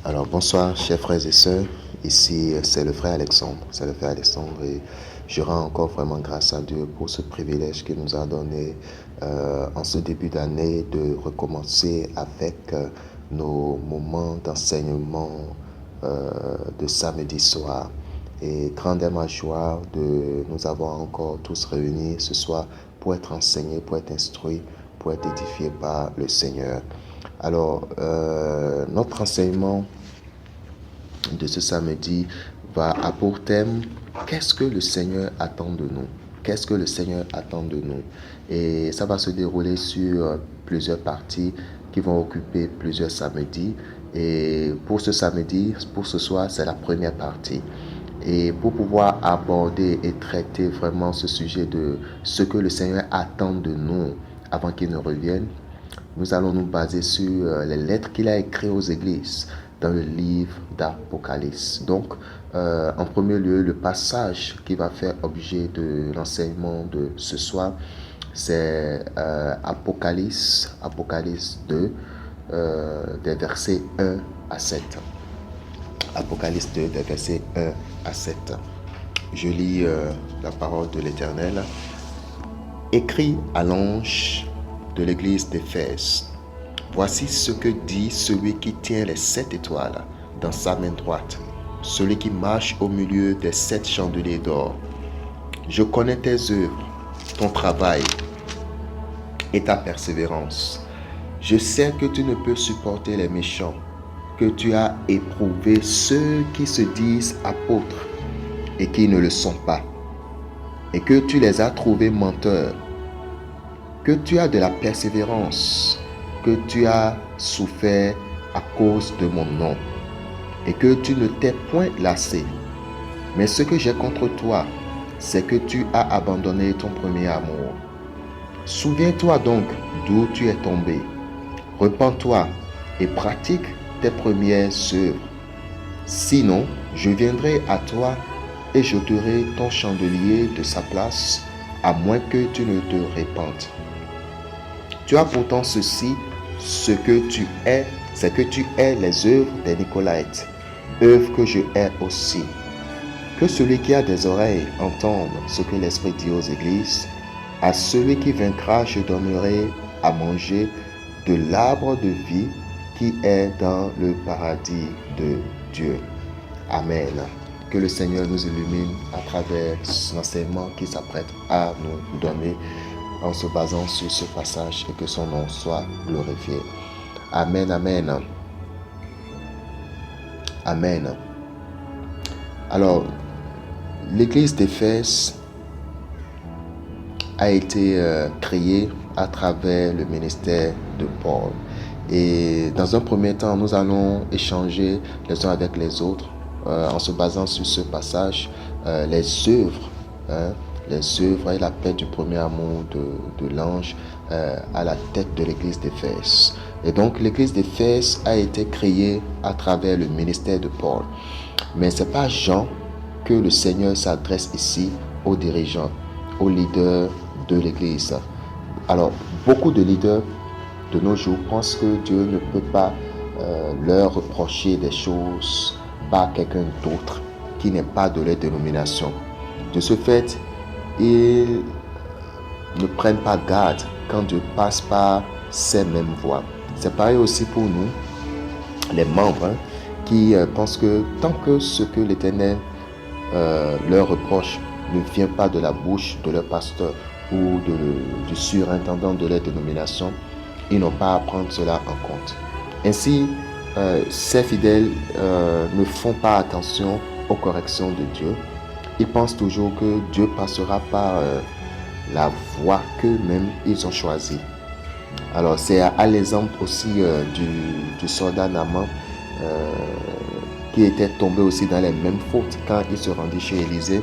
Alors bonsoir chers frères et sœurs, ici c'est le frère Alexandre, et je rends encore vraiment grâce à Dieu pour ce privilège qu'il nous a donné en ce début d'année de recommencer avec nos moments d'enseignement de samedi soir. Et grande est ma joie de nous avoir encore tous réunis ce soir pour être enseignés, pour être instruits, pour être édifiés par le Seigneur. Alors, notre enseignement de ce samedi va à pour thème qu'est-ce que le Seigneur attend de nous? Qu'est-ce que le Seigneur attend de nous? Et ça va se dérouler sur plusieurs parties qui vont occuper plusieurs samedis. Et pour ce samedi, pour ce soir, c'est la première partie. Et pour pouvoir aborder et traiter vraiment ce sujet de ce que le Seigneur attend de nous avant qu'il ne revienne, nous allons nous baser sur les lettres qu'il a écrites aux églises dans le livre d'Apocalypse. Donc, en premier lieu, le passage qui va faire objet de l'enseignement de ce soir, c'est Apocalypse 2, des versets 1 à 7. Apocalypse 2, des versets 1 à 7. Je lis la parole de l'Éternel. Écrit à l'ange de l'église d'Éphèse. Voici ce que dit celui qui tient les 7 étoiles dans sa main droite, celui qui marche au milieu des 7 chandeliers d'or. Je connais tes œuvres, ton travail et ta persévérance. Je sais que tu ne peux supporter les méchants, que tu as éprouvé ceux qui se disent apôtres et qui ne le sont pas, et que tu les as trouvés menteurs, que tu as de la persévérance, que tu as souffert à cause de mon nom, et que tu ne t'es point lassé. Mais ce que j'ai contre toi, c'est que tu as abandonné ton premier amour. Souviens-toi donc d'où tu es tombé. Repens-toi et pratique tes premières œuvres. Sinon, je viendrai à toi et j'ôterai ton chandelier de sa place, à moins que tu ne te répandes. Tu as pourtant ceci, ce que tu es, c'est que tu es les œuvres des Nicolaïtes, œuvres que je hais aussi. Que celui qui a des oreilles entende ce que l'Esprit dit aux églises. À celui qui vaincra, je donnerai à manger de l'arbre de vie qui est dans le paradis de Dieu. Amen. Que le Seigneur nous illumine à travers l'enseignement qu'il s'apprête à nous donner en se basant sur ce passage et que son nom soit glorifié. Amen, amen. Amen. Alors, l'église d'Éphèse a été créée à travers le ministère de Paul. Et dans un premier temps, nous allons échanger les uns avec les autres en se basant sur ce passage, les œuvres, les œuvres et la paix du premier amour de l'ange à la tête de l'église d'Éphèse. Et donc l'église d'Éphèse a été créée à travers le ministère de Paul. Mais ce n'est pas Jean que le Seigneur s'adresse ici aux dirigeants, aux leaders de l'église. Alors, beaucoup de leaders de nos jours pensent que Dieu ne peut pas leur reprocher des choses par quelqu'un d'autre qui n'est pas de leur dénomination. De ce fait, ils ne prennent pas garde quand Dieu passe par ces mêmes voies. C'est pareil aussi pour nous, les membres, qui pensent que tant que ce que l'Éternel leur reproche ne vient pas de la bouche de leur pasteur ou du surintendant de leur dénomination, ils n'ont pas à prendre cela en compte. Ainsi, ces fidèles ne font pas attention aux corrections de Dieu. Ils pensent toujours que Dieu passera par la voie qu'eux-mêmes ils ont choisie. Alors c'est à l'exemple aussi du soldat Naaman qui était tombé aussi dans les mêmes fautes quand il se rendit chez Élisée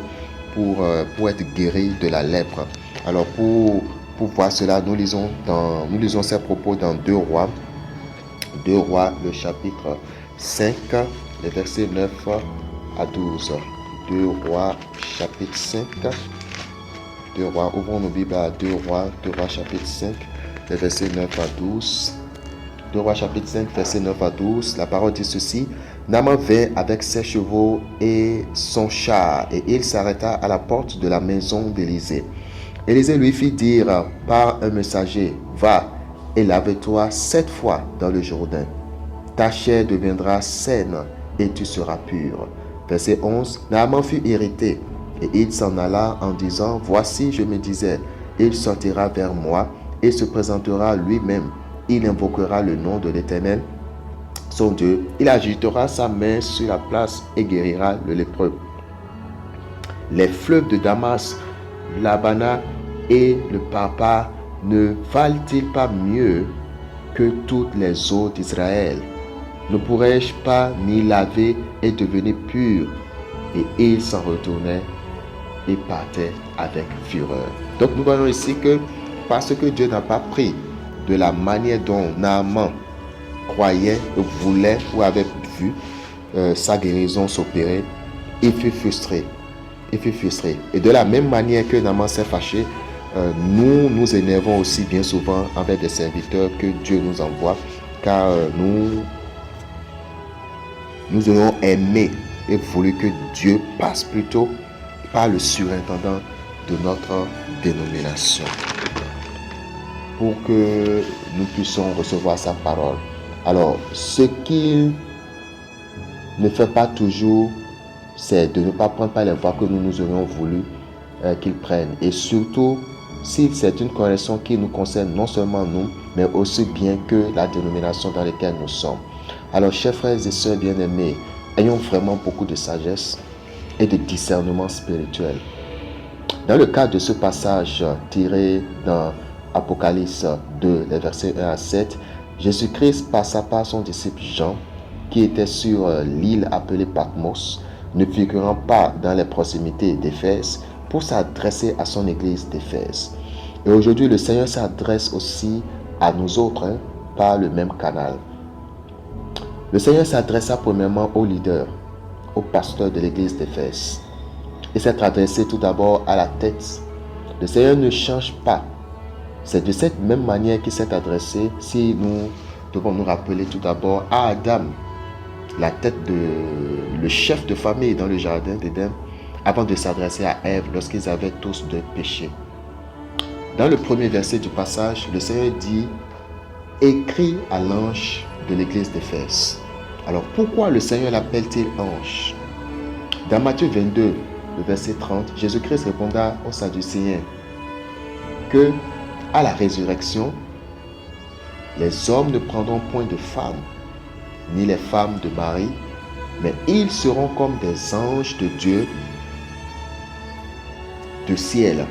pour être guéri de la lèpre. Alors pour voir cela, nous lisons ces propos dans 2 Rois, le chapitre 5, les versets 9 à 12. 2 Rois, chapitre 5. 2 Rois, ouvrons nos Bibles à 2 Rois chapitre 5, les versets 9 à 12. 2 Rois chapitre 5, verset 9 à 12, la parole dit ceci. Naaman vint avec ses chevaux et son char, et il s'arrêta à la porte de la maison d'Élisée. Élisée lui fit dire par un messager, va et lave-toi 7 fois dans le Jourdain. Ta chair deviendra saine et tu seras pur. Verset 11, Naaman fut irrité et il s'en alla en disant, voici, je me disais, il sortira vers moi et se présentera lui-même. Il invoquera le nom de l'Éternel, son Dieu. Il agitera sa main sur la place et guérira le lépreux. Les fleuves de Damas, l'Abana et le Papa ne valent-ils pas mieux que toutes les eaux d'Israël? Ne pourrais-je pas m'y laver et devenir pur? Et il s'en retournait et partait avec fureur. Donc nous voyons ici que parce que Dieu n'a pas pris de la manière dont Naaman croyait, voulait ou avait vu sa guérison s'opérer, il fut frustré. Il fut frustré. Et de la même manière que Naaman s'est fâché, nous nous énervons aussi bien souvent avec des serviteurs que Dieu nous envoie, car nous aurions aimé et voulu que Dieu passe plutôt par le surintendant de notre dénomination pour que nous puissions recevoir sa parole. Alors, ce qu'il ne fait pas toujours, c'est de ne pas prendre par les voies que nous aurions voulu qu'il prenne. Et surtout, si c'est une correction qui nous concerne non seulement nous, mais aussi bien que la dénomination dans laquelle nous sommes. Alors, chers frères et sœurs bien-aimés, ayons vraiment beaucoup de sagesse et de discernement spirituel. Dans le cadre de ce passage tiré dans Apocalypse 2, les versets 1 à 7, Jésus-Christ passa par son disciple Jean, qui était sur l'île appelée Patmos, ne figurant pas dans les proximités d'Éphèse, pour s'adresser à son église d'Éphèse. Et aujourd'hui, le Seigneur s'adresse aussi à nous autres par le même canal. Le Seigneur s'adressa premièrement aux leaders, aux pasteurs de l'église d'Éphèse. Il s'est adressé tout d'abord à la tête. Le Seigneur ne change pas. C'est de cette même manière qu'il s'est adressé, si nous devons nous rappeler tout d'abord à Adam, la tête le chef de famille dans le jardin d'Éden, avant de s'adresser à Ève lorsqu'ils avaient tous deux péché. Dans le premier verset du passage, le Seigneur dit « Écris à l'ange de l'église d'Éphèse ». Alors pourquoi le Seigneur l'appelle-t-il ange? Dans Matthieu 22, le verset 30, Jésus-Christ répondra aux Sadducéens que à la résurrection, les hommes ne prendront point de femmes, ni les femmes de mari, mais ils seront comme des anges de Dieu du ciel.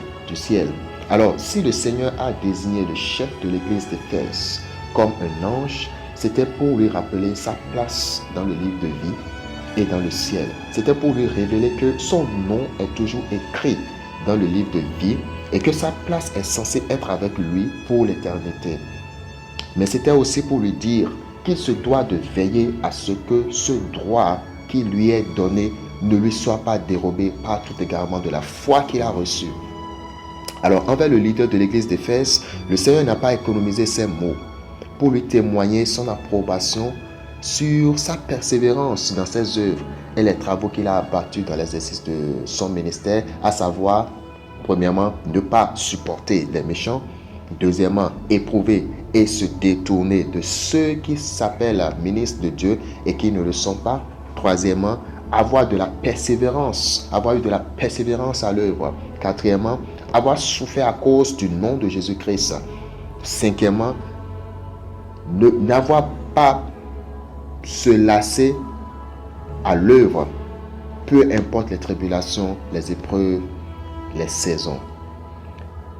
Alors, si le Seigneur a désigné le chef de l'église d'Éphèse comme un ange, c'était pour lui rappeler sa place dans le livre de vie et dans le ciel. C'était pour lui révéler que son nom est toujours écrit dans le livre de vie et que sa place est censée être avec lui pour l'éternité. Mais c'était aussi pour lui dire qu'il se doit de veiller à ce que ce droit qui lui est donné ne lui soit pas dérobé par tout égarement de la foi qu'il a reçue. Alors, envers le leader de l'église d'Éphèse, le Seigneur n'a pas économisé ses mots pour lui témoigner son approbation sur sa persévérance dans ses œuvres et les travaux qu'il a abattus dans l'exercice de son ministère, à savoir, premièrement, ne pas supporter les méchants, deuxièmement, éprouver et se détourner de ceux qui s'appellent ministres de Dieu et qui ne le sont pas, troisièmement, avoir de la persévérance, avoir eu de la persévérance à l'œuvre, quatrièmement, avoir souffert à cause du nom de Jésus-Christ, cinquièmement, n'avoir pas se lasser à l'œuvre, peu importe les tribulations, les épreuves, les saisons.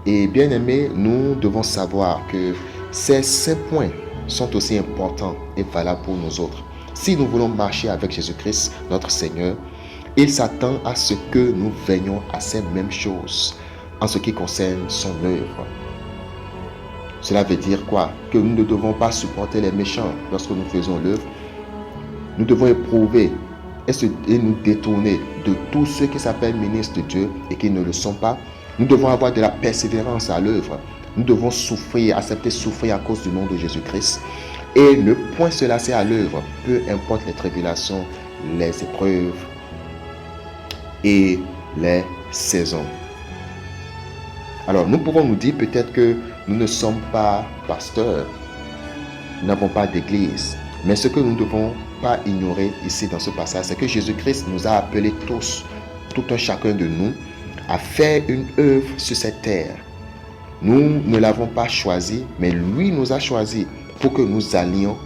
Et bien aimés, nous devons savoir que ces points sont aussi importants et valables pour nous autres. Si nous voulons marcher avec Jésus-Christ, notre Seigneur, il s'attend à ce que nous veillions à ces mêmes choses en ce qui concerne son œuvre. Cela veut dire quoi? Que nous ne devons pas supporter les méchants lorsque nous faisons l'œuvre. Nous devons éprouver et nous détourner de tous ceux qui s'appellent ministres de Dieu et qui ne le sont pas. Nous devons avoir de la persévérance à l'œuvre. Nous devons souffrir, accepter souffrir à cause du nom de Jésus-Christ. et ne point se lasser à l'œuvre, peu importe les tribulations, les épreuves et les saisons. Alors, nous pouvons nous dire peut-être que nous ne sommes pas pasteurs, nous n'avons pas d'église. Mais ce que nous ne devons pas ignorer ici dans ce passage, c'est que Jésus-Christ nous a appelés tous, tout un chacun de nous, à faire une œuvre sur cette terre. Nous ne l'avons pas choisi, mais lui nous a choisis pour que nous allions,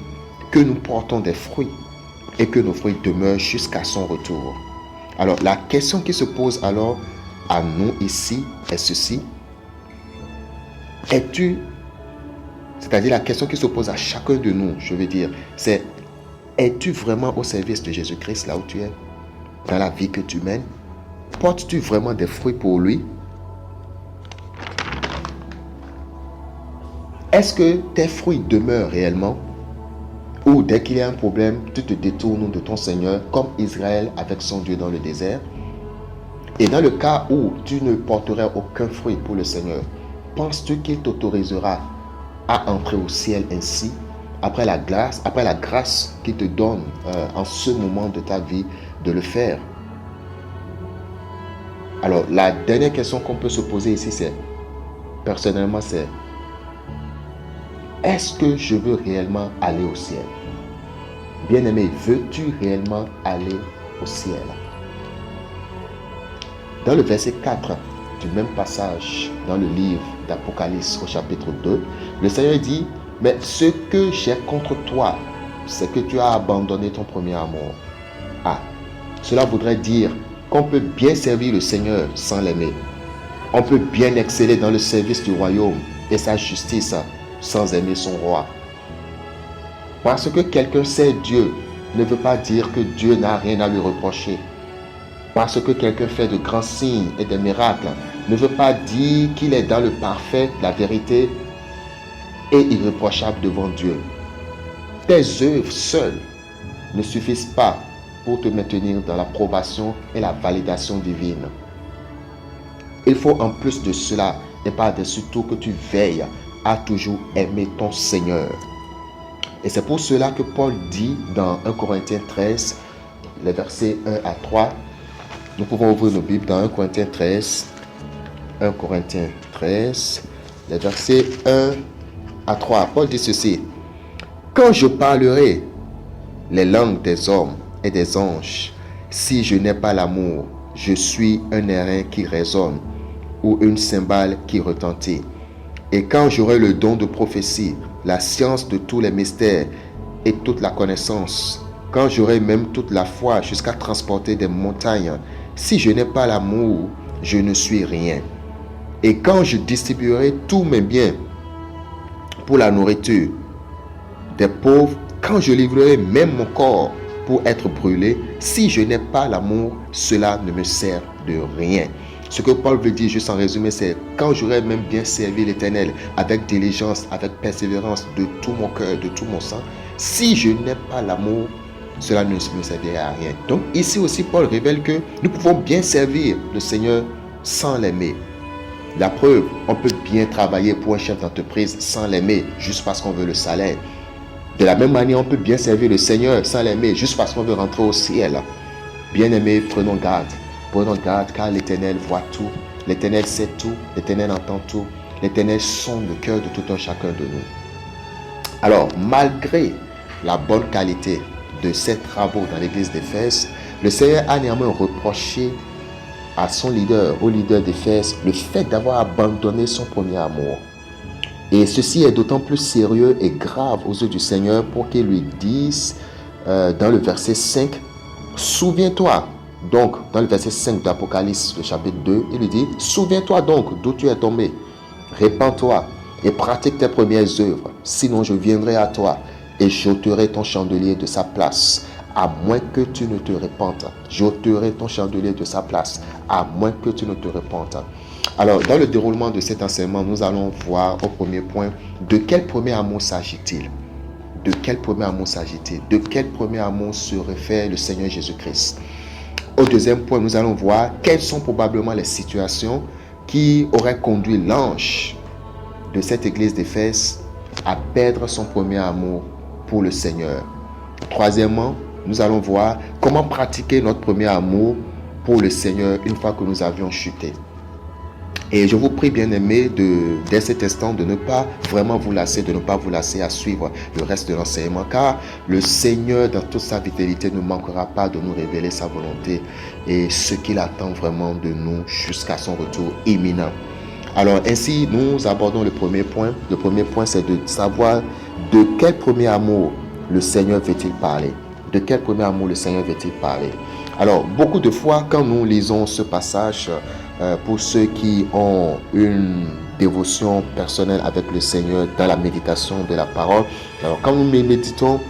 que nous portons des fruits et que nos fruits demeurent jusqu'à son retour. Alors, la question qui se pose alors à nous ici est ceci. C'est-à-dire la question qui se pose à chacun de nous, je veux dire, c'est: es-tu vraiment au service de Jésus-Christ là où tu es, dans la vie que tu mènes? Portes-tu vraiment des fruits pour lui? Est-ce que tes fruits demeurent réellement? Ou dès qu'il y a un problème, tu te détournes de ton Seigneur, comme Israël avec son Dieu dans le désert? Et dans le cas où tu ne porterais aucun fruit pour le Seigneur, penses-tu qu'il t'autorisera à entrer au ciel ainsi, après la grâce qu'il te donne en ce moment de ta vie de le faire? Alors, la dernière question qu'on peut se poser ici, personnellement, c'est: est-ce que je veux réellement aller au ciel? Bien-aimé, veux-tu réellement aller au ciel? Dans le verset 4 du même passage, dans le livre d'Apocalypse au chapitre 2, le Seigneur dit: mais ce que j'ai contre toi, c'est que tu as abandonné ton premier amour. Ah, cela voudrait dire qu'on peut bien servir le Seigneur sans l'aimer. On peut bien exceller dans le service du royaume et sa justice sans aimer son roi. Parce que quelqu'un sait Dieu ne veut pas dire que Dieu n'a rien à lui reprocher. Parce que quelqu'un fait de grands signes et des miracles ne veut pas dire qu'il est dans le parfait, la vérité et irréprochable devant Dieu. Tes œuvres seules ne suffisent pas pour te maintenir dans l'approbation et la validation divine. Il faut en plus de cela, et par-dessus tout, que tu veilles à toujours aimer ton Seigneur. Et c'est pour cela que Paul dit dans 1 Corinthiens 13, les versets 1 à 3, nous pouvons ouvrir nos Bibles dans 1 Corinthiens 13, les versets 1 à 3. Paul dit ceci: quand je parlerai les langues des hommes et des anges, si je n'ai pas l'amour, je suis un airain qui résonne ou une cymbale qui retentit. Et quand j'aurai le don de prophétie, la science de tous les mystères et toute la connaissance, quand j'aurai même toute la foi jusqu'à transporter des montagnes, si je n'ai pas l'amour, je ne suis rien. Et quand je distribuerai tous mes biens pour la nourriture des pauvres, quand je livrerai même mon corps pour être brûlé, si je n'ai pas l'amour, cela ne me sert de rien. Ce que Paul veut dire, juste en résumé, c'est: quand j'aurai même bien servi l'Éternel avec diligence, avec persévérance, de tout mon cœur, de tout mon sang, si je n'ai pas l'amour, cela ne me servirait à rien. Donc ici aussi, Paul révèle que nous pouvons bien servir le Seigneur sans l'aimer. La preuve, on peut bien travailler pour un chef d'entreprise sans l'aimer, juste parce qu'on veut le salaire. De la même manière, on peut bien servir le Seigneur sans l'aimer, juste parce qu'on veut rentrer au ciel. Bien-aimés, prenons garde. Prenons garde, car l'Éternel voit tout. L'Éternel sait tout. L'Éternel entend tout. L'Éternel sonde le cœur de tout un chacun de nous. Alors, malgré la bonne qualité de ces travaux dans l'église d'Éphèse, le Seigneur a néanmoins reproché à son leader, au leader d'Éphèse, le fait d'avoir abandonné son premier amour. Et ceci est d'autant plus sérieux et grave aux yeux du Seigneur pour qu'il lui dise dans le verset 5, souviens-toi. Donc, dans le verset 5 d'Apocalypse, le chapitre 2, il lui dit: souviens-toi donc d'où tu es tombé, répands-toi et pratique tes premières œuvres, sinon je viendrai à toi et j'ôterai ton chandelier de sa place, à moins que tu ne te répandes. J'ôterai ton chandelier de sa place, à moins que tu ne te répandes. Alors, dans le déroulement de cet enseignement, nous allons voir au premier point, de quel premier amour s'agit-il? De quel premier amour s'agit-il? De quel premier amour se réfère le Seigneur Jésus-Christ? Au deuxième point, nous allons voir quelles sont probablement les situations qui auraient conduit l'ange de cette église d'Éphèse à perdre son premier amour pour le Seigneur. Troisièmement, nous allons voir comment pratiquer notre premier amour pour le Seigneur une fois que nous avions chuté. Et je vous prie, bien-aimés, dès cet instant, de ne pas vraiment vous lasser, de ne pas vous lasser à suivre le reste de l'enseignement, car le Seigneur, dans toute sa vitalité, ne manquera pas de nous révéler sa volonté et ce qu'il attend vraiment de nous jusqu'à son retour imminent. Alors, ainsi, nous abordons le premier point. Le premier point, c'est de savoir de quel premier amour le Seigneur veut-il parler. De quel premier amour le Seigneur veut-il parler. Alors, beaucoup de fois, quand nous lisons ce passage, pour ceux qui ont une dévotion personnelle avec le Seigneur dans la méditation de la parole, alors quand nous méditons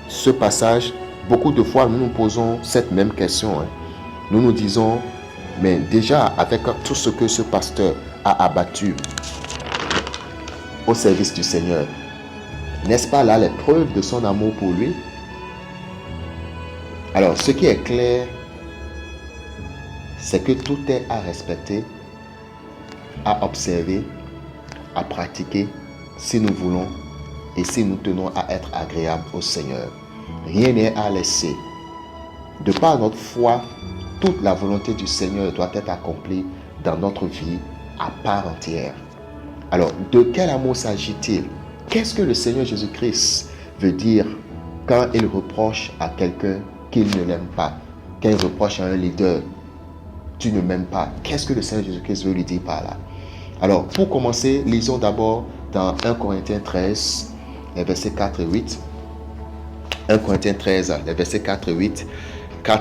ce passage, beaucoup de fois, nous nous posons cette même question. Nous nous disons, mais déjà, avec tout ce que ce pasteur a abattu au service du Seigneur, n'est-ce pas là les preuves de son amour pour lui? Alors, ce qui est clair, c'est que tout est à respecter, à observer, à pratiquer si nous voulons et si nous tenons à être agréables au Seigneur. Rien n'est à laisser. De par notre foi, toute la volonté du Seigneur doit être accomplie dans notre vie à part entière. Alors, de quel amour s'agit-il? Qu'est-ce que le Seigneur Jésus-Christ veut dire quand il reproche à quelqu'un qu'il ne l'aime pas? Quand il reproche à un leader, tu ne m'aimes pas. Qu'est-ce que le Seigneur Jésus-Christ veut lui dire par là? Alors, pour commencer, lisons d'abord dans 1 Corinthiens 13, les versets 4 et 8. 1 Corinthiens 13, les versets 4 et 8.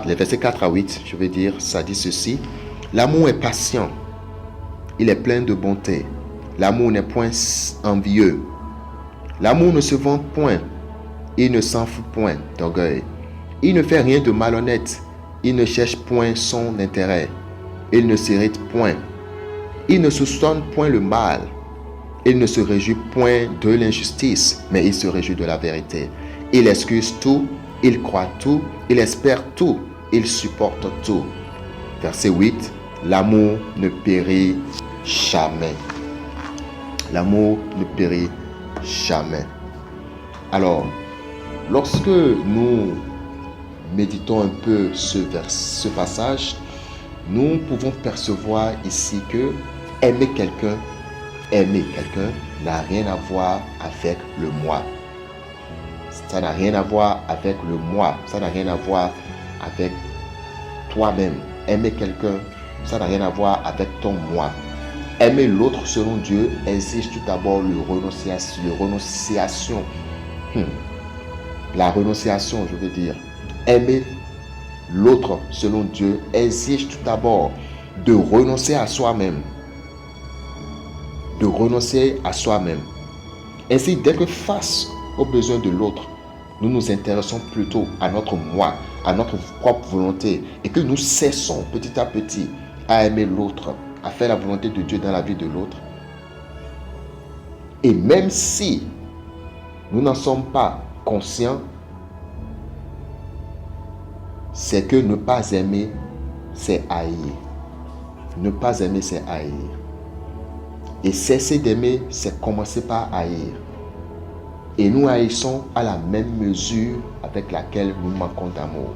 Les versets 4 à 8, je veux dire, ça dit ceci. L'amour est patient. Il est plein de bonté. L'amour n'est point envieux. L'amour ne se vante point. Il ne s'en fout point d'orgueil. Il ne fait rien de malhonnête. Il ne cherche point son intérêt. Il ne s'irrite point. Il ne soupçonne point le mal. Il ne se réjouit point de l'injustice, mais il se réjouit de la vérité. Il excuse tout, il croit tout, il espère tout, il supporte tout. Verset 8. L'amour ne périt jamais. L'amour ne périt jamais. Alors, lorsque nous méditons un peu ce passage, nous pouvons percevoir ici que aimer quelqu'un n'a rien à voir avec le moi. Ça n'a rien à voir avec le moi. Ça n'a rien à voir avec toi-même. Aimer quelqu'un, ça n'a rien à voir avec ton moi. Aimer l'autre selon Dieu exige tout d'abord la renonciation, je veux dire. Aimer l'autre selon Dieu exige tout d'abord de renoncer à soi-même. De renoncer à soi-même. Ainsi, dès que face aux besoins de l'autre, nous nous intéressons plutôt à notre moi, à notre propre volonté, et que nous cessons petit à petit à aimer l'autre, à faire la volonté de Dieu dans la vie de l'autre. Et même si nous n'en sommes pas conscients, c'est que ne pas aimer, c'est haïr. Ne pas aimer, c'est haïr. Et cesser d'aimer, c'est commencer par haïr. Et nous haïssons à la même mesure avec laquelle nous manquons d'amour.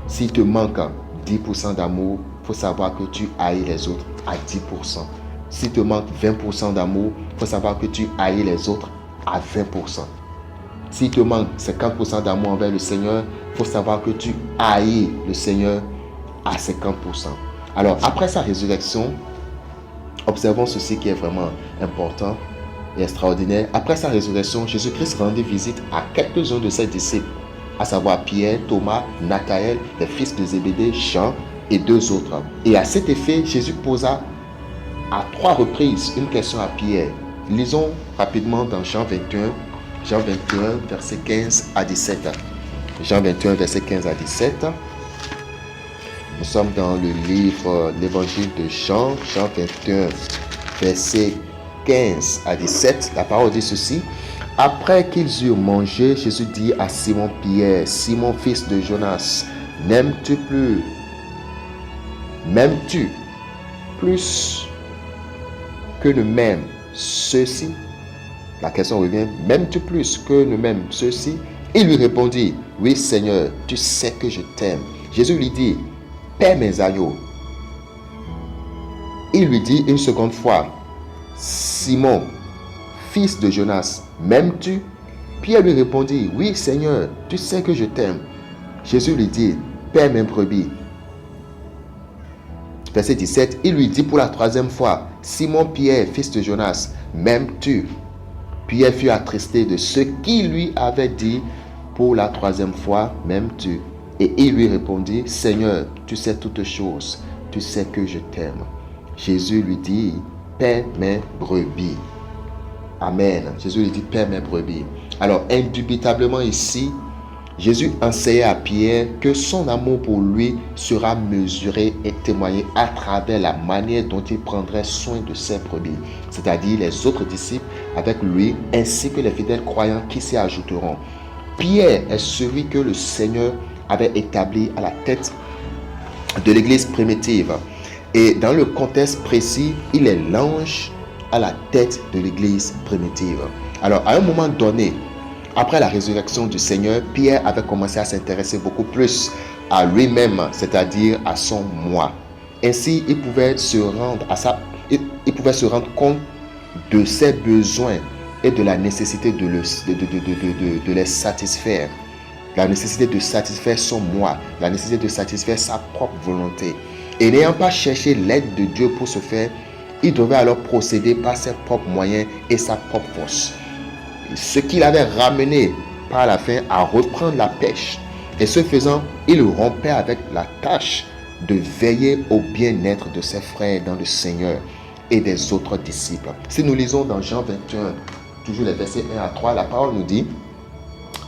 S'il te manque 10% d'amour, il faut savoir que tu haïs les autres à 10%. S'il te manque 20% d'amour, il faut savoir que tu haïs les autres à 20%. S'il te manque 50% d'amour envers le Seigneur, il faut savoir que tu haïs le Seigneur à 50%. Alors, après sa résurrection, observons ceci qui est vraiment important et extraordinaire. Après sa résurrection, Jésus-Christ rendit visite à quelques-uns de ses disciples, à savoir Pierre, Thomas, Nathanaël, les fils de Zébédée, Jean et 2 autres. Et à cet effet, Jésus posa à 3 reprises une question à Pierre. Lisons rapidement dans Jean 21, verset 15 à 17. Jean 21, verset 15 à 17. Nous sommes dans le livre, l'évangile de Jean, Jean 21, verset 15 à 17. La parole dit ceci. Après qu'ils eurent mangé, Jésus dit à Simon-Pierre, Simon, fils de Jonas, m'aimes-tu plus que ne m'aiment ceux-ci? La question revient, m'aimes-tu plus que ne m'aiment ceux-ci? Il lui répondit, oui Seigneur, tu sais que je t'aime. Jésus lui dit, paie mes agneaux. Il lui dit une seconde fois, Simon, fils de Jonas, m'aimes-tu? Pierre lui répondit, oui Seigneur, tu sais que je t'aime. Jésus lui dit, paie mes brebis. Verset 17, il lui dit pour la troisième fois, Simon Pierre, fils de Jonas, m'aimes-tu? Pierre fut attristé de ce qu'il lui avait dit pour la troisième fois, m'aimes-tu? Et il lui répondit, Seigneur, tu sais toutes choses, tu sais que je t'aime. Jésus lui dit, paie mes brebis. Amen. Jésus lui dit, paie mes brebis. Alors, indubitablement ici, Jésus enseignait à Pierre que son amour pour lui sera mesuré et témoigné à travers la manière dont il prendrait soin de ses brebis, c'est-à-dire les autres disciples avec lui, ainsi que les fidèles croyants qui s'y ajouteront. Pierre est celui que le Seigneur avait établi à la tête de l'église primitive. Et dans le contexte précis, il est l'ange à la tête de l'église primitive. Alors, à un moment donné, après la résurrection du Seigneur, Pierre avait commencé à s'intéresser beaucoup plus à lui-même, c'est-à-dire à son moi. Ainsi, il pouvait se rendre compte de ses besoins et de la nécessité de les satisfaire. La nécessité de satisfaire son moi, la nécessité de satisfaire sa propre volonté. Et n'ayant pas cherché l'aide de Dieu pour ce faire, il devait alors procéder par ses propres moyens et sa propre force. Ce qui l'avait ramené par la fin à reprendre la pêche. Et ce faisant, il rompait avec la tâche de veiller au bien-être de ses frères dans le Seigneur et des autres disciples. Si nous lisons dans Jean 21, toujours les versets 1 à 3, la parole nous dit,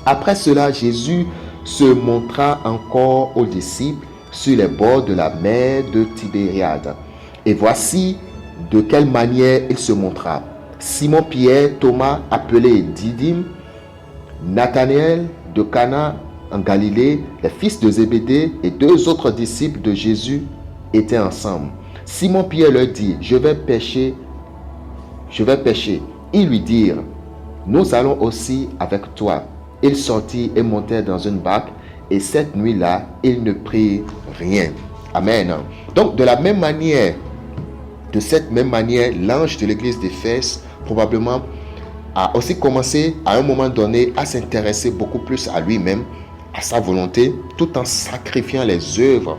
après cela, Jésus se montra encore aux disciples sur les bords de la mer de Tibériade. Et voici de quelle manière il se montra. Simon Pierre, Thomas appelé Didyme, Nathanaël de Cana en Galilée, les fils de Zébédée et deux autres disciples de Jésus étaient ensemble. Simon Pierre leur dit, je vais pêcher. Ils lui dirent, nous allons aussi avec toi. Ils sortirent et montèrent dans une barque, et cette nuit-là, ils ne prirent rien. Amen. Donc, de cette même manière, l'ange de l'église d'Éphèse probablement a aussi commencé à un moment donné à s'intéresser beaucoup plus à lui-même, à sa volonté, tout en sacrifiant les œuvres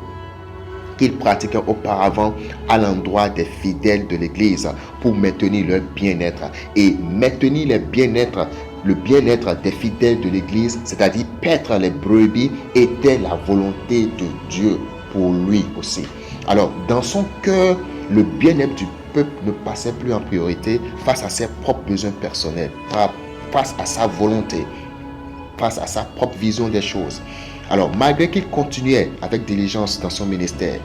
qu'il pratiquait auparavant à l'endroit des fidèles de l'église pour maintenir leur bien-être. Et maintenir le bien-être des fidèles de l'église, c'est-à-dire paître les brebis, était la volonté de Dieu pour lui aussi. Alors, dans son cœur, le bien-être du peuple ne passait plus en priorité face à ses propres besoins personnels, face à sa volonté, face à sa propre vision des choses. Alors, malgré qu'il continuait avec diligence dans son ministère,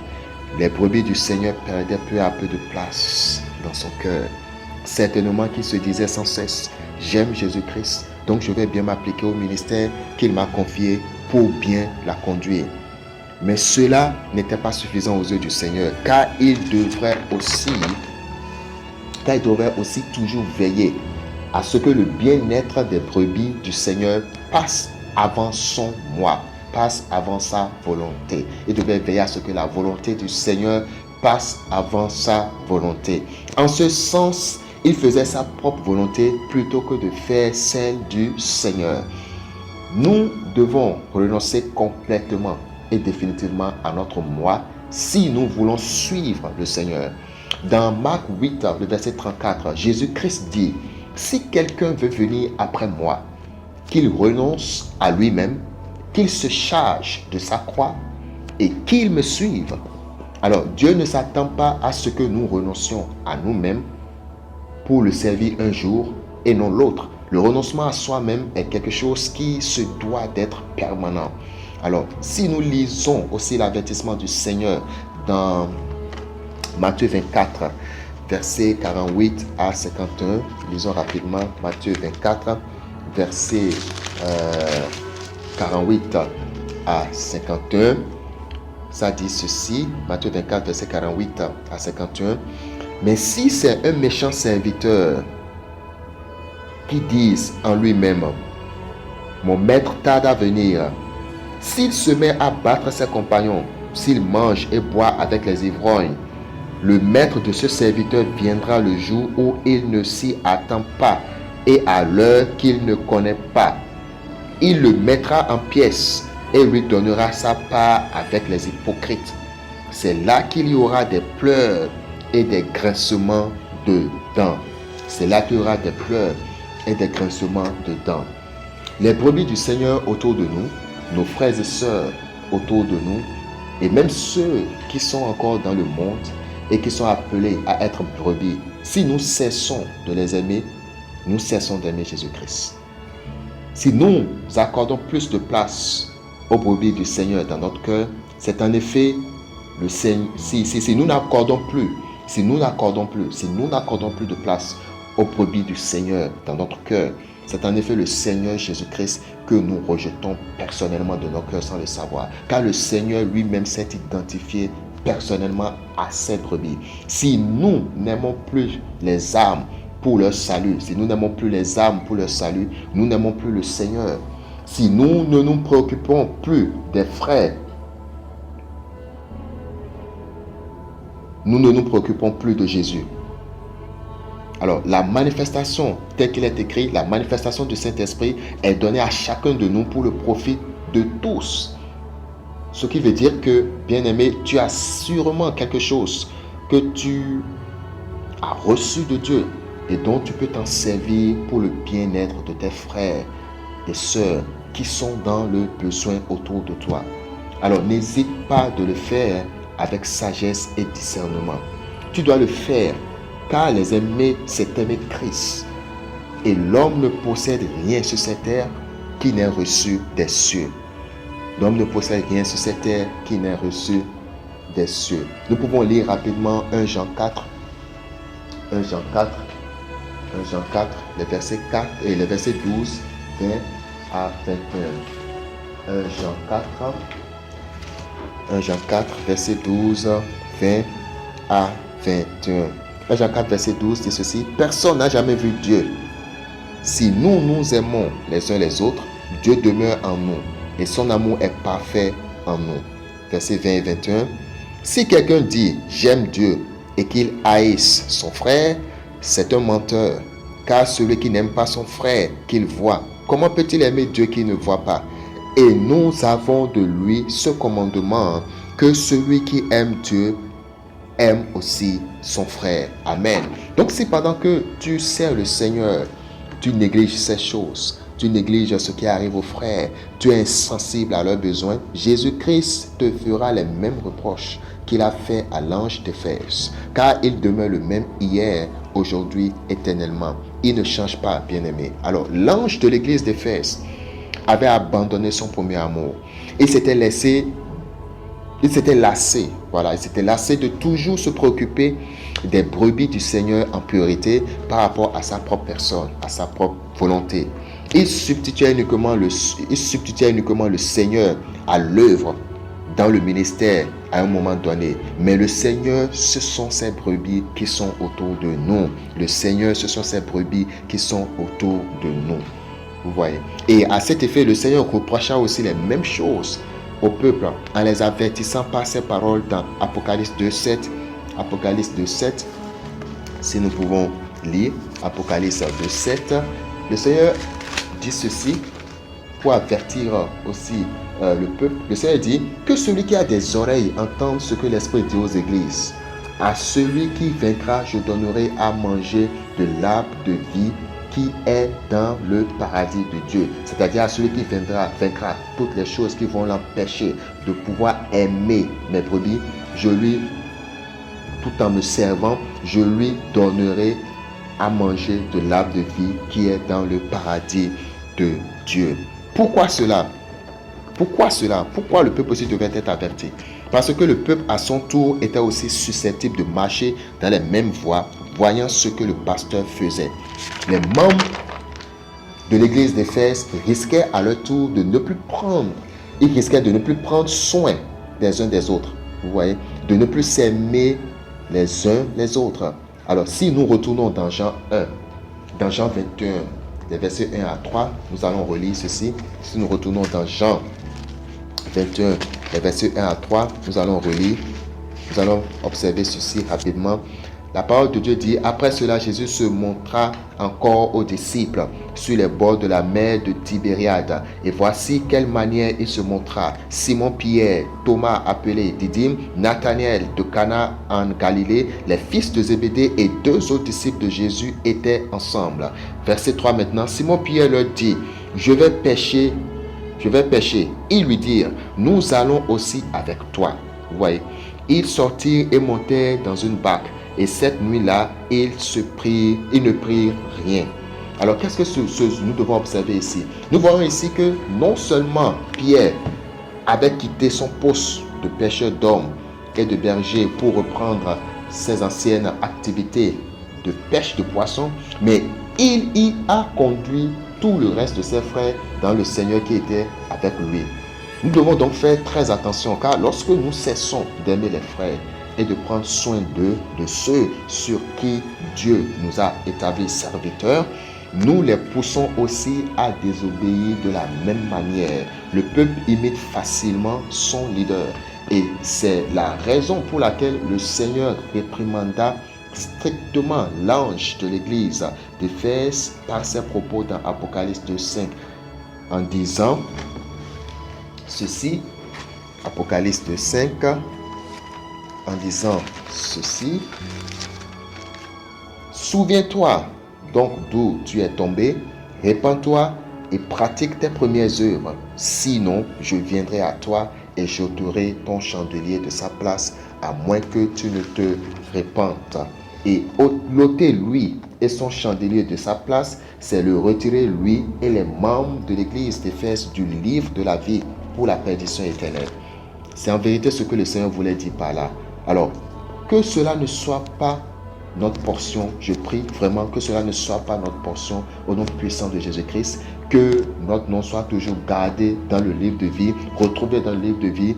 les brebis du Seigneur perdaient peu à peu de place dans son cœur. Certainement qu'il se disait sans cesse, j'aime Jésus-Christ, donc je vais bien m'appliquer au ministère qu'il m'a confié pour bien la conduire. Mais cela n'était pas suffisant aux yeux du Seigneur, car il devrait aussi toujours veiller à ce que le bien-être des brebis du Seigneur passe avant son moi, passe avant sa volonté. Il devait veiller à ce que la volonté du Seigneur passe avant sa volonté. En ce sens, il faisait sa propre volonté plutôt que de faire celle du Seigneur. Nous devons renoncer complètement et définitivement à notre moi si nous voulons suivre le Seigneur. Dans Marc 8, le verset 34, Jésus-Christ dit, si quelqu'un veut venir après moi, qu'il renonce à lui-même, qu'il se charge de sa croix et qu'il me suive. Alors, Dieu ne s'attend pas à ce que nous renoncions à nous-mêmes pour le servir un jour et non l'autre. Le renoncement à soi-même est quelque chose qui se doit d'être permanent. Alors, si nous lisons aussi l'avertissement du Seigneur dans Matthieu 24, versets 48 à 51, lisons rapidement Matthieu 24, versets 48 à 51. Ça dit ceci, Matthieu 24, versets 48 à 51. Mais si c'est un méchant serviteur qui disent en lui-même, mon maître tarde à venir. S'il se met à battre ses compagnons, s'il mange et boit avec les ivrognes, le maître de ce serviteur viendra le jour où il ne s'y attend pas et à l'heure qu'il ne connaît pas. Il le mettra en pièces et lui donnera sa part avec les hypocrites. C'est là qu'il y aura des pleurs et des grincements de dents. C'est là qu'il y aura des pleurs et des grincements de dents. Les brebis du Seigneur autour de nous, nos frères et sœurs autour de nous, et même ceux qui sont encore dans le monde et qui sont appelés à être brebis, si nous cessons de les aimer, nous cessons d'aimer Jésus-Christ. Si nous accordons plus de place aux brebis du Seigneur dans notre cœur, c'est en effet le Seigneur. Si nous n'accordons plus de place aux brebis du Seigneur dans notre cœur, c'est en effet le Seigneur Jésus-Christ que nous rejetons personnellement de nos cœurs sans le savoir. Car le Seigneur lui-même s'est identifié personnellement à ses brebis. Si nous n'aimons plus les âmes pour leur salut, si nous n'aimons plus les âmes pour leur salut, nous n'aimons plus le Seigneur. Si nous ne nous préoccupons plus des frères, nous ne nous préoccupons plus de Jésus. Alors, la manifestation, telle qu'il est écrit, la manifestation du Saint-Esprit est donnée à chacun de nous pour le profit de tous. Ce qui veut dire que, bien-aimé, tu as sûrement quelque chose que tu as reçu de Dieu et dont tu peux t'en servir pour le bien-être de tes frères et sœurs qui sont dans le besoin autour de toi. Alors, n'hésite pas de le faire avec sagesse et discernement. Tu dois le faire car les aimer, c'est aimer Christ. Et l'homme ne possède rien sur cette terre qui n'ait reçu des cieux. L'homme ne possède rien sur cette terre qui n'ait reçu des cieux. Nous pouvons lire rapidement 1 Jean 4. 1 Jean 4, les versets 4 et les versets 12, 20 à 21. 1 Jean 4, 1 Jean 4, verset 12, 20 à 21. 1 Jean 4, verset 12 dit ceci: personne n'a jamais vu Dieu. Si nous nous aimons les uns les autres, Dieu demeure en nous et son amour est parfait en nous. Verset 20 et 21. Si quelqu'un dit j'aime Dieu et qu'il haïsse son frère, c'est un menteur. Car celui qui n'aime pas son frère qu'il voit, comment peut-il aimer Dieu qu'il ne voit pas? Et nous avons de lui ce commandement, que celui qui aime Dieu aime aussi son frère. Amen. Donc si pendant que tu sers le Seigneur, tu négliges ces choses, tu négliges ce qui arrive aux frères, tu es insensible à leurs besoins, Jésus-Christ te fera les mêmes reproches qu'il a fait à l'ange d'Éphèse, car il demeure le même hier, aujourd'hui, éternellement. Il ne change pas, bien-aimé. Alors, l'ange de l'église d'Éphèse avait abandonné son premier amour. Il s'était lassé de toujours se préoccuper des brebis du Seigneur en priorité par rapport à sa propre personne, à sa propre volonté. Il substituait uniquement le Seigneur à l'œuvre dans le ministère à un moment donné. Mais le Seigneur, ce sont ses brebis qui sont autour de nous. Le Seigneur, ce sont ses brebis qui sont autour de nous. Vous voyez. Et à cet effet, le Seigneur reprocha aussi les mêmes choses au peuple en les avertissant par ses paroles dans Apocalypse 2.7. Apocalypse 2.7. Si nous pouvons lire Apocalypse 2.7. Le Seigneur dit ceci pour avertir aussi le peuple. Le Seigneur dit que celui qui a des oreilles entende ce que l'Esprit dit aux églises. À celui qui vaincra, je donnerai à manger de l'arbre de vie qui est dans le paradis de Dieu. C'est-à-dire à celui qui vaincra toutes les choses qui vont l'empêcher de pouvoir aimer mes brebis. Tout en me servant, je lui donnerai à manger de l'arbre de vie qui est dans le paradis de Dieu. Pourquoi cela? Pourquoi le peuple aussi devait être averti? Parce que le peuple à son tour était aussi susceptible de marcher dans les mêmes voies, voyant ce que le pasteur faisait. Les membres de l'église d'Éphèse risquaient à leur tour de ne plus prendre soin des uns des autres. Vous voyez, de ne plus s'aimer les uns les autres. Alors si nous retournons dans Jean 1, dans Jean 21, des versets 1 à 3, nous allons relire ceci. Si nous retournons dans Jean 21, les versets 1 à 3, nous allons relire. Nous allons observer ceci rapidement. La parole de Dieu dit, après cela, Jésus se montra encore aux disciples sur les bords de la mer de Tibériade. Et voici quelle manière il se montra. Simon-Pierre, Thomas appelé Didyme, Nathanaël de Cana en Galilée, les fils de Zébédée et 2 autres disciples de Jésus étaient ensemble. Verset 3 maintenant, Simon-Pierre leur dit, je vais pêcher. Ils lui dirent, nous allons aussi avec toi. Vous voyez, ils sortirent et montèrent dans une barque. Et cette nuit-là, ils ne prirent rien. Alors, qu'est-ce que nous devons observer ici? Nous voyons ici que non seulement Pierre avait quitté son poste de pêcheur d'hommes et de berger pour reprendre ses anciennes activités de pêche de poissons, mais il y a conduit tout le reste de ses frères dans le Seigneur qui était avec lui. Nous devons donc faire très attention, car lorsque nous cessons d'aimer les frères et de prendre soin d'eux, de ceux sur qui Dieu nous a établis serviteurs, nous les poussons aussi à désobéir de la même manière. Le peuple imite facilement son leader. Et c'est la raison pour laquelle le Seigneur réprimanda strictement l'ange de l'église d'Éphèse par ses propos dans Apocalypse 2:5 en disant ceci, Apocalypse 2:5, en disant ceci, souviens-toi donc d'où tu es tombé, répands-toi et pratique tes premières œuvres, sinon je viendrai à toi et j'ôterai ton chandelier de sa place, à moins que tu ne te répandes. Et l'ôter lui et son chandelier de sa place, c'est le retirer lui et les membres de l'église d'Éphèse du livre de la vie pour la perdition éternelle. C'est en vérité ce que le Seigneur voulait dire par là. Alors, que cela ne soit pas notre portion, je prie vraiment que cela ne soit pas notre portion au nom puissant de Jésus-Christ, que notre nom soit toujours gardé dans le livre de vie, retrouvé dans le livre de vie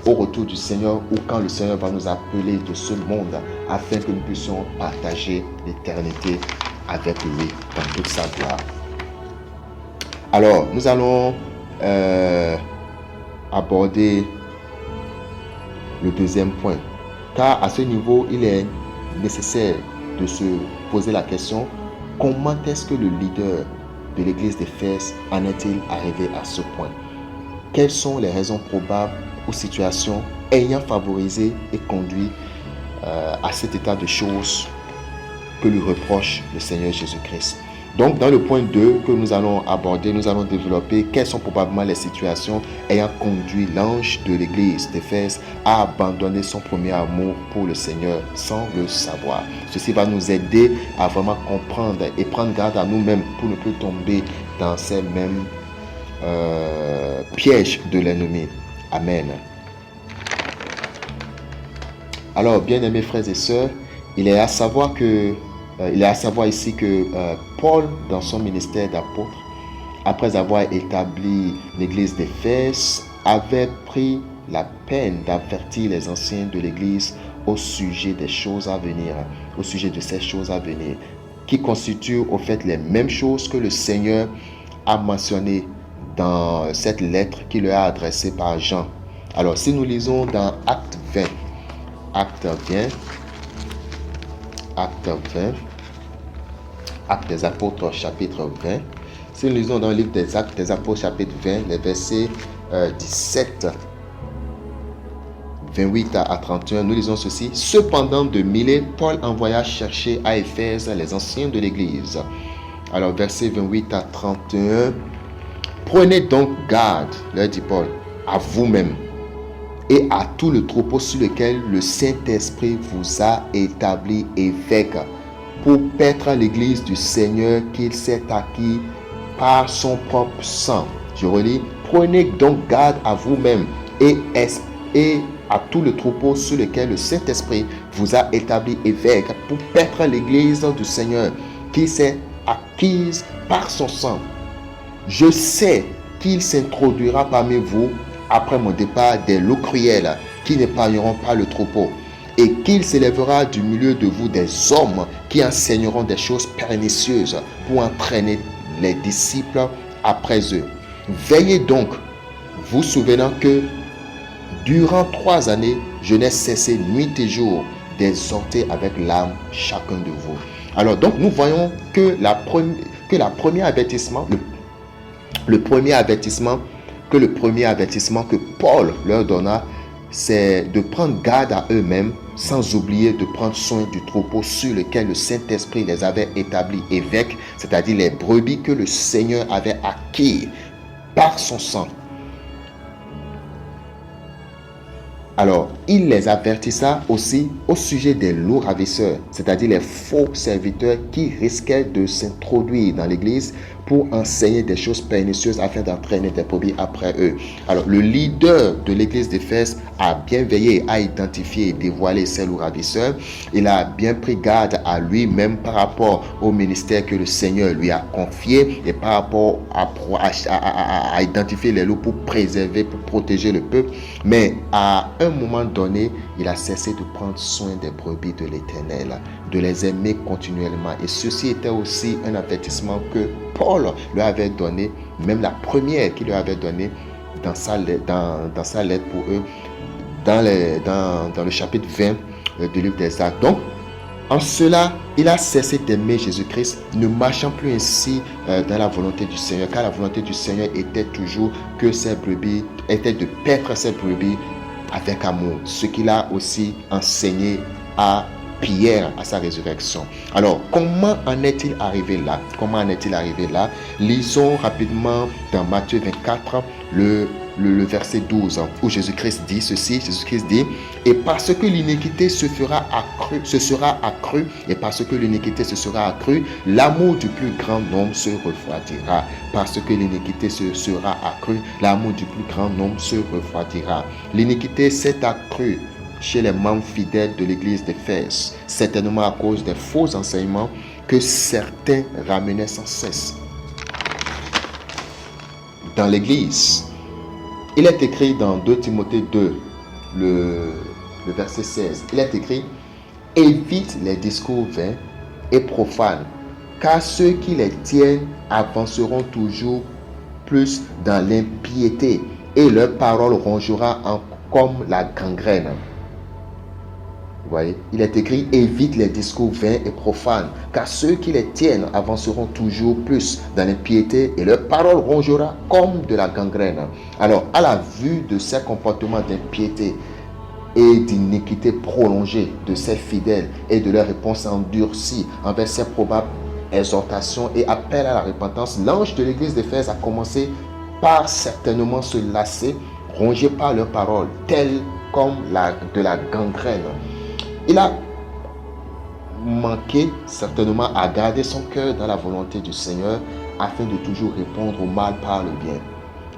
au retour du Seigneur ou quand le Seigneur va nous appeler de ce monde afin que nous puissions partager l'éternité avec lui dans toute sa gloire. Alors, nous allons aborder le deuxième point. Car à ce niveau, il est nécessaire de se poser la question, comment est-ce que le leader de l'église d'Éphèse en est-il arrivé à ce point? Quelles sont les raisons probables ou situations ayant favorisé et conduit à cet état de choses que lui reproche le Seigneur Jésus-Christ? Donc, dans le point 2 que nous allons aborder, nous allons développer quelles sont probablement les situations ayant conduit l'ange de l'église d'Éphèse à abandonner son premier amour pour le Seigneur sans le savoir. Ceci va nous aider à vraiment comprendre et prendre garde à nous-mêmes pour ne plus tomber dans ces mêmes pièges de l'ennemi. Amen. Alors, bien-aimés frères et sœurs, il est à savoir ici que Paul, dans son ministère d'apôtre, après avoir établi l'église d'Éphèse, avait pris la peine d'avertir les anciens de l'église au sujet des choses à venir, au sujet de ces choses à venir, qui constituent au fait les mêmes choses que le Seigneur a mentionnées dans cette lettre qu'il leur a adressée par Jean. Alors, si nous lisons dans Acte 20, Actes des Apôtres, chapitre 20. Si nous lisons dans le livre des Actes des Apôtres, chapitre 20, les versets 17, 28 à 31, nous lisons ceci. Cependant, de Milet, Paul envoya chercher à Éphèse les anciens de l'Église. Alors, versets 28 à 31. Prenez donc garde, leur dit Paul, à vous-même et à tout le troupeau sur lequel le Saint-Esprit vous a établi évêque pour paître l'église du Seigneur qu'il s'est acquis par son propre sang. Je relis. Prenez donc garde à vous-même et à tout le troupeau sur lequel le Saint-Esprit vous a établi évêque pour paître l'église du Seigneur qui s'est acquise par son sang. Je sais qu'il s'introduira parmi vous après mon départ des loups cruels qui n'épargneront pas le troupeau, et qu'il s'élèvera du milieu de vous des hommes qui enseigneront des choses pernicieuses pour entraîner les disciples après eux. Veillez donc, vous souvenant que durant 3 années, je n'ai cessé nuit et jour d'exhorter avec l'âme chacun de vous. Alors donc nous voyons que le premier avertissement que Paul leur donna, c'est de prendre garde à eux-mêmes, sans oublier de prendre soin du troupeau sur lequel le Saint-Esprit les avait établis évêques, c'est-à-dire les brebis que le Seigneur avait acquis par son sang. Alors, il les avertissa aussi au sujet des loups ravisseurs, c'est-à-dire les faux serviteurs qui risquaient de s'introduire dans l'église pour enseigner des choses pernicieuses afin d'entraîner des brebis après eux. Alors, le leader de l'église d'Éphèse a bien veillé à identifier et dévoiler ces loups ravisseurs. Il a bien pris garde à lui-même par rapport au ministère que le Seigneur lui a confié et par rapport à identifier les loups pour préserver, pour protéger le peuple. Mais à un moment donné, il a cessé de prendre soin des brebis de l'Éternel, de les aimer continuellement. Et ceci était aussi un avertissement que Paul leur avait donné, même la première qu'il leur avait donnée dans sa lettre pour eux, dans le chapitre 20 du livre des Actes. Donc, en cela, il a cessé d'aimer Jésus-Christ, ne marchant plus ainsi dans la volonté du Seigneur, car la volonté du Seigneur était toujours que ses brebis, était de paître ses brebis avec amour, ce qu'il a aussi enseigné à Pierre à sa résurrection. Alors, comment en est-il arrivé là? Lisons rapidement dans Matthieu 24, le verset 12, où Jésus-Christ dit ceci. Jésus-Christ dit: et parce que l'iniquité se sera accrue, et parce que l'iniquité se sera accrue, l'amour du plus grand nombre se refroidira. Parce que l'iniquité se sera accrue, l'amour du plus grand nombre se refroidira. L'iniquité s'est accrue chez les membres fidèles de l'église d'Éphèse, certainement à cause des faux enseignements que certains ramenaient sans cesse dans l'église. Il est écrit dans 2 Timothée 2, le verset 16, il est écrit: évite les discours vains et profanes, car ceux qui les tiennent avanceront toujours plus dans l'impiété, et leur parole rongera comme la gangrène. Vous voyez, il est écrit: évite les discours vains et profanes, car ceux qui les tiennent avanceront toujours plus dans l'impiété, et leur parole rongera comme de la gangrène. Alors, à la vue de ces comportements d'impiété et d'iniquité prolongée de ces fidèles et de leur réponse endurcie envers ces probables exhortations et appels à la repentance, l'ange de l'église d'Éphèse a commencé par certainement se lasser, rongé par leurs paroles, telles comme de la gangrène. Il a manqué certainement à garder son cœur dans la volonté du Seigneur afin de toujours répondre au mal par le bien.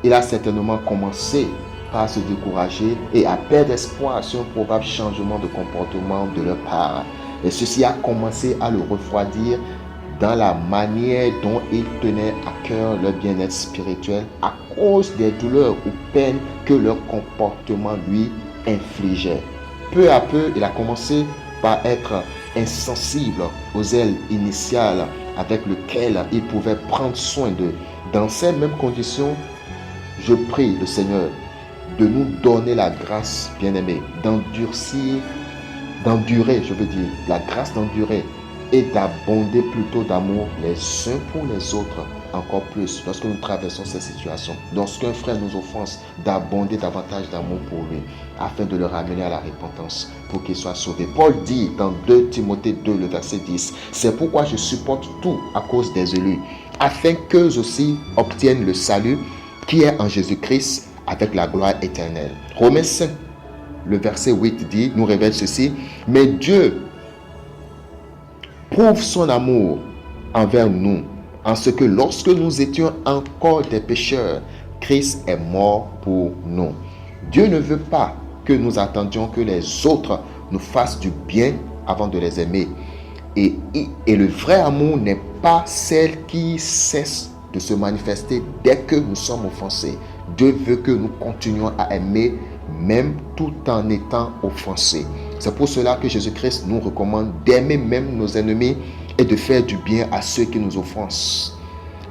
Il a certainement commencé par se décourager et à perdre espoir sur un probable changement de comportement de leur part. Et ceci a commencé à le refroidir dans la manière dont il tenait à cœur leur bien-être spirituel à cause des douleurs ou peines que leur comportement lui infligeait. Peu à peu, il a commencé par être insensible aux ailes initiales avec lesquelles il pouvait prendre soin d'eux. Dans ces mêmes conditions, je prie le Seigneur de nous donner la grâce, bien-aimés, d'endurer, la grâce d'endurer et d'abonder plutôt d'amour les uns pour les autres, encore plus lorsque nous traversons ces situations. Lorsqu'un frère nous offense, d'abonder davantage d'amour pour lui, afin de le ramener à la repentance, pour qu'il soit sauvé. Paul dit dans 2 Timothée 2, le verset 10, « C'est pourquoi je supporte tout à cause des élus, afin qu'eux aussi obtiennent le salut qui est en Jésus-Christ avec la gloire éternelle. » Romains 5, le verset 8 dit, nous révèle ceci, « Mais Dieu prouve son amour envers nous, en ce que lorsque nous étions encore des pécheurs, Christ est mort pour nous. » Dieu ne veut pas que nous attendions que les autres nous fassent du bien avant de les aimer. Et le vrai amour n'est pas celle qui cesse de se manifester dès que nous sommes offensés. Dieu veut que nous continuions à aimer même tout en étant offensés. C'est pour cela que Jésus-Christ nous recommande d'aimer même nos ennemis et de faire du bien à ceux qui nous offensent.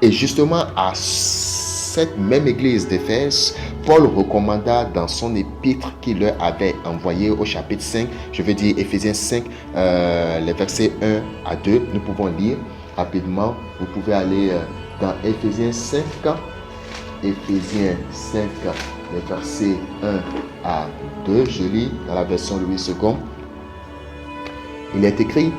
Et justement, à cette même église d'Éphèse, Paul recommanda dans son épître qu'il leur avait envoyé au chapitre 5, je veux dire Éphésiens 5, les versets 1 à 2, nous pouvons lire rapidement. Vous pouvez aller dans Éphésiens 5, Éphésiens 5, les versets 1 à 2, je lis dans la version Louis II. Il est écrit,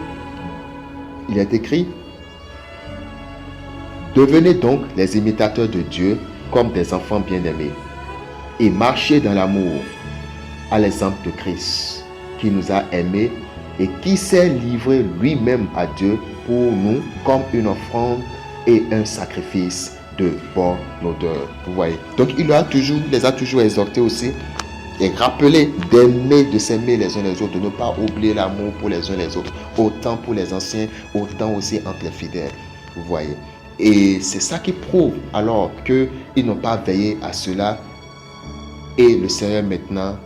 devenez donc les imitateurs de Dieu comme des enfants bien-aimés et marchez dans l'amour à l'exemple de Christ qui nous a aimés et qui s'est livré lui-même à Dieu pour nous comme une offrande et un sacrifice de bonne odeur. Vous voyez. Donc il les a toujours exhortés aussi et rappelés d'aimer, de s'aimer les uns les autres, de ne pas oublier l'amour pour les uns les autres, autant pour les anciens, autant aussi entre les fidèles. Vous voyez. Et c'est ça qui prouve alors qu'ils n'ont pas veillé à cela. Et le Seigneur maintenant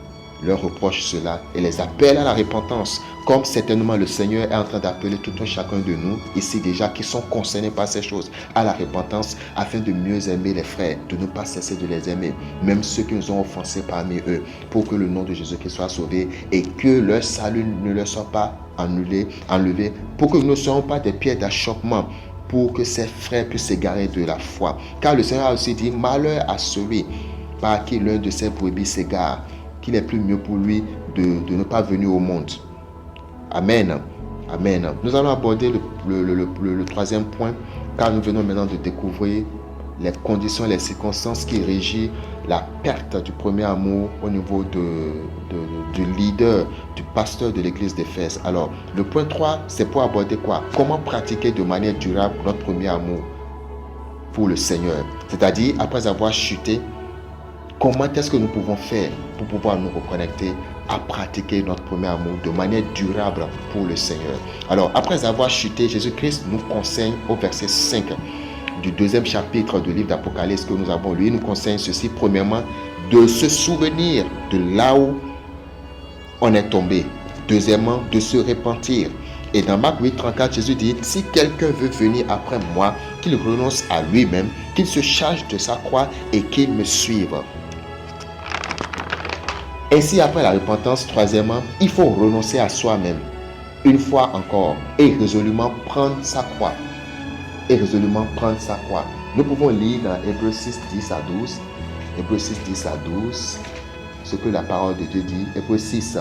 leur reproche cela et les appelle à la repentance, comme certainement le Seigneur est en train d'appeler tout un chacun de nous, ici déjà, qui sont concernés par ces choses, à la repentance, afin de mieux aimer les frères, de ne pas cesser de les aimer, même ceux qui nous ont offensés parmi eux, pour que le nom de Jésus-Christ soit sauvé et que leur salut ne leur soit pas enlevé, pour que nous ne soyons pas des pierres d'achoppement, pour que ces frères puissent s'égarer de la foi. Car le Seigneur a aussi dit, malheur à celui par qui l'un de ses brebis s'égare, qu'il est plus mieux pour lui de ne pas venir au monde. Amen. Amen. Nous allons aborder le troisième point, car nous venons maintenant de découvrir les conditions et les circonstances qui régissent la perte du premier amour au niveau du leader, du pasteur de l'église d'Éphèse. Alors, le point 3, c'est pour aborder quoi? Comment pratiquer de manière durable notre premier amour pour le Seigneur. C'est-à-dire, après avoir chuté, comment est-ce que nous pouvons faire pour pouvoir nous reconnecter à pratiquer notre premier amour de manière durable pour le Seigneur? Alors, après avoir chuté, Jésus-Christ nous conseille au verset 5 du 2e chapitre du livre d'Apocalypse que nous avons lu. Il nous conseille ceci, premièrement, de se souvenir de là où on est tombé. Deuxièmement, de se repentir. Et dans Marc 8, 34, Jésus dit, si quelqu'un veut venir après moi, qu'il renonce à lui-même, qu'il se charge de sa croix et qu'il me suive. Ainsi, après la repentance, troisièmement, il faut renoncer à soi-même, une fois encore, et résolument prendre sa croix. Nous pouvons lire dans Hébreux 6, 10 à 12. Hébreux 6, 10 à 12, ce que la parole de Dieu dit. Hébreux 6,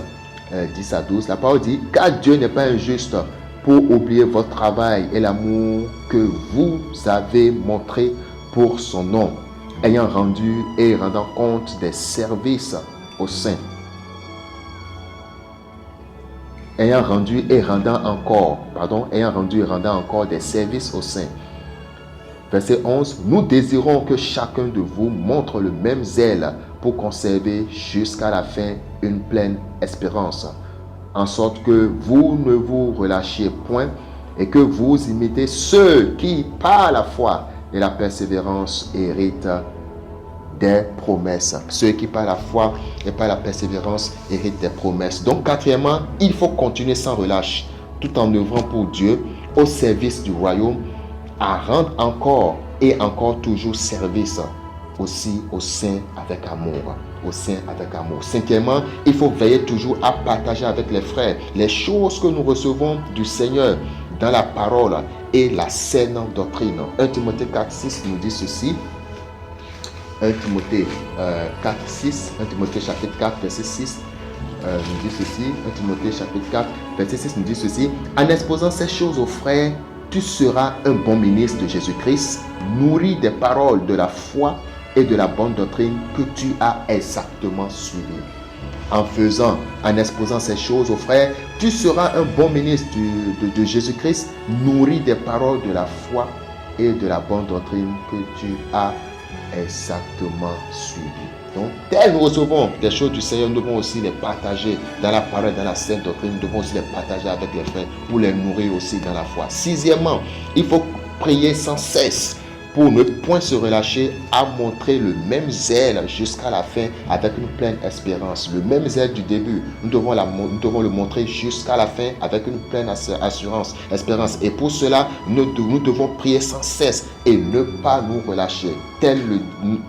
10 à 12, la parole dit, car Dieu n'est pas injuste pour oublier votre travail et l'amour que vous avez montré pour son nom, ayant rendu et rendant compte des services aux saints. Ayant rendu et rendant encore des services aux saints. Verset 11, nous désirons que chacun de vous montre le même zèle pour conserver jusqu'à la fin une pleine espérance, en sorte que vous ne vous relâchiez point et que vous imitez ceux qui, par la foi et la persévérance, héritent des promesses. Ceux qui, par la foi et par la persévérance, héritent des promesses. Donc, quatrièmement, il faut continuer sans relâche, tout en œuvrant pour Dieu, au service du royaume, à rendre encore et encore toujours service aussi aux saints avec amour. Cinquièmement, il faut veiller toujours à partager avec les frères les choses que nous recevons du Seigneur dans la parole et la saine doctrine. 1 Timothée 4, 6 nous dit ceci. 1 Timothée 4, 6, 1 Timothée chapitre 4, verset 6 nous dit ceci. 1 Timothée chapitre 4, verset 6 nous dit ceci. En exposant ces choses aux frères, tu seras un bon ministre de Jésus-Christ, nourri des paroles de la foi et de la bonne doctrine que tu as exactement suivies. En exposant ces choses aux frères, tu seras un bon ministre de Jésus-Christ, nourri des paroles de la foi et de la bonne doctrine que tu as exactement suivies. Donc, tel nous recevons des choses du Seigneur, nous devons aussi les partager dans la parole, dans la sainte doctrine. Nous devons aussi les partager avec les frères pour les nourrir aussi dans la foi. Sixièmement, il faut prier sans cesse pour ne point se relâcher, à montrer le même zèle jusqu'à la fin avec une pleine espérance. Le même zèle du début, nous devons le montrer jusqu'à la fin avec une pleine assurance, espérance. Et pour cela, nous devons prier sans cesse et ne pas nous relâcher. Tel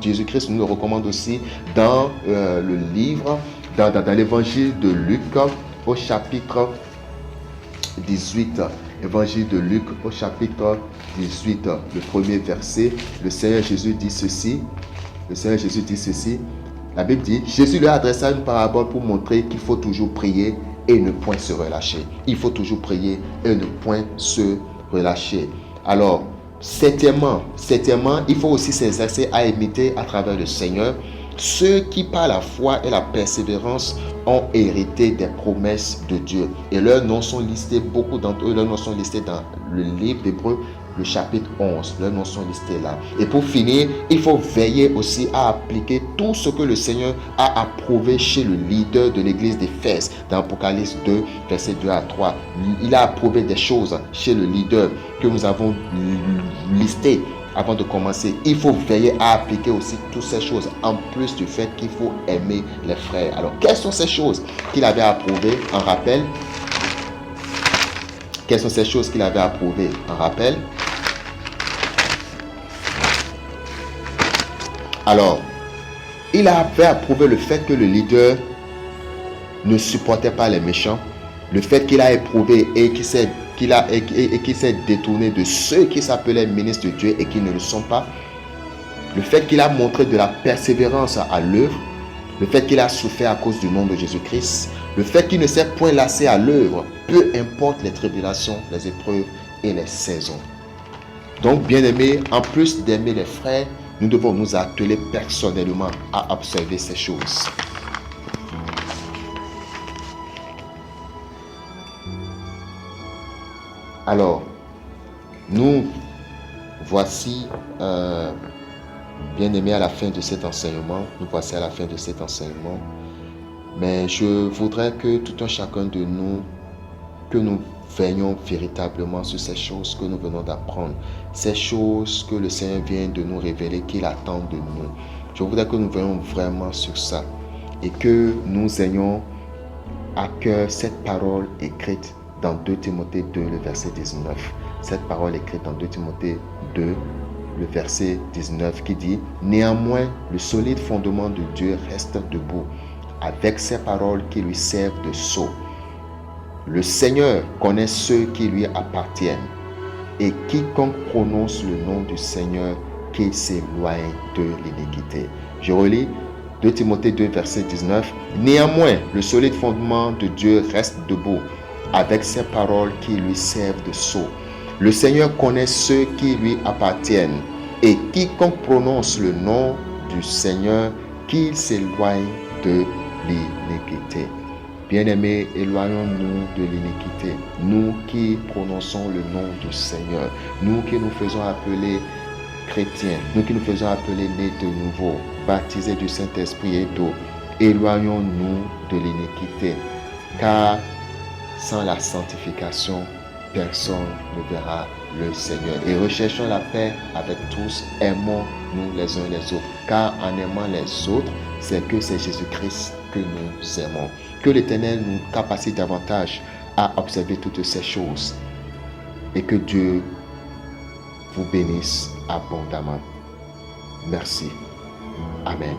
Jésus-Christ nous le recommande aussi dans le livre, dans l'évangile de Luc au chapitre 18. Évangile de Luc au chapitre 18, le premier verset, le Seigneur Jésus dit ceci. La Bible dit, Jésus leur adressa une parabole pour montrer qu'il faut toujours prier et ne point se relâcher. Il faut toujours prier et ne point se relâcher. Alors, septièmement, il faut aussi s'exercer à imiter à travers le Seigneur ceux qui par la foi et la persévérance ont hérité des promesses de Dieu. Et leurs noms sont listés, beaucoup d'entre eux, leurs noms sont listés dans le livre d'Hébreux, le chapitre 11. Leurs noms sont listés là. Et pour finir, il faut veiller aussi à appliquer tout ce que le Seigneur a approuvé chez le leader de l'église d'Éphèse. Dans Apocalypse 2, versets 2 à 3. Il a approuvé des choses chez le leader que nous avons listées. Avant de commencer, il faut veiller à appliquer aussi toutes ces choses, en plus du fait qu'il faut aimer les frères. Alors, quelles sont ces choses qu'il avait approuvées en rappel? Quelles sont ces choses qu'il avait approuvées en rappel? Alors, il avait approuvé le fait que le leader ne supportait pas les méchants, le fait qu'il a éprouvé et qu'il s'est détourné de ceux qui s'appelaient ministres de Dieu et qui ne le sont pas, le fait qu'il a montré de la persévérance à l'œuvre, le fait qu'il a souffert à cause du nom de Jésus-Christ, le fait qu'il ne s'est point lassé à l'œuvre, peu importe les tribulations, les épreuves et les saisons. Donc, bien-aimés, en plus d'aimer les frères, nous devons nous atteler personnellement à observer ces choses. Alors, nous voici, bien aimés, à la fin de cet enseignement. Mais je voudrais que tout un chacun de nous, que nous veillions véritablement sur ces choses que nous venons d'apprendre. Ces choses que le Seigneur vient de nous révéler, qu'il attend de nous. Je voudrais que nous veillions vraiment sur ça. Et que nous ayons à cœur cette parole écrite dans 2 Timothée 2, le verset 19. Cette parole écrite dans 2 Timothée 2, le verset 19 qui dit « Néanmoins, le solide fondement de Dieu reste debout, avec ces paroles qui lui servent de sceau. Le Seigneur connaît ceux qui lui appartiennent, et quiconque prononce le nom du Seigneur, qu'il s'éloigne de l'iniquité. » Je relis 2 Timothée 2, verset 19. « Néanmoins, le solide fondement de Dieu reste debout, avec ces paroles qui lui servent de sceau. Le Seigneur connaît ceux qui lui appartiennent, et quiconque prononce le nom du Seigneur, qu'il s'éloigne de l'iniquité. » Bien-aimés, éloignons-nous de l'iniquité. Nous qui prononçons le nom du Seigneur, nous qui nous faisons appeler chrétiens, nous qui nous faisons appeler nés de nouveau, baptisés du Saint-Esprit et d'eau, éloignons-nous de l'iniquité, car sans la sanctification, personne ne verra le Seigneur. Et recherchons la paix avec tous, aimons-nous les uns les autres, car en aimant les autres, c'est que c'est Jésus-Christ que nous aimons. Que l'Éternel nous capacite davantage à observer toutes ces choses et que Dieu vous bénisse abondamment. Merci. Amen.